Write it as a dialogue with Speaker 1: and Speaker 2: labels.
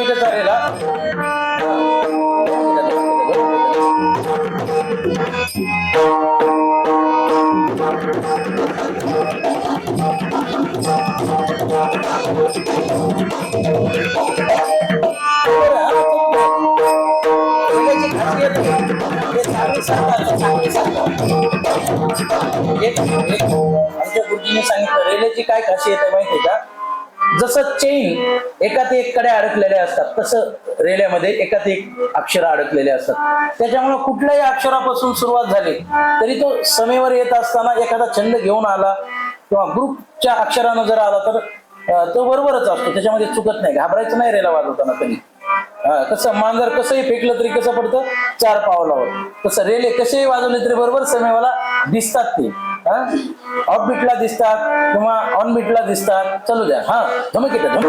Speaker 1: इथं रेला आमच्या गुरुजीने सांगितलं रेल्वेची काय खासियत आहे माहितीये का? जसं चेन एकात एक कडे अडकलेले असतात तसं रेल्वेमध्ये एकात एक अक्षर अडकलेले असतात. त्याच्यामुळे कुठल्याही अक्षरापासून सुरुवात झाली तरी तो समेवर येत असताना एखादा छंद घेऊन आला किंवा ग्रुपच्या अक्षरानं जर आला तर तो बरोबरच असतो, त्याच्यामध्ये चुकत नाही. घाबरायचं नाही रेला वाजवताना कधी. कसं मांजर कसंही फेकलं तरी कसं पडतं 4 पावलावर, तसं रेले कसेही वाजवले तरी बरोबर समेवाला दिसतात. ते ऑफ बीटला दिसतात किंवा ऑन बीटला दिसतात. चलू द्या. हा धमक येतं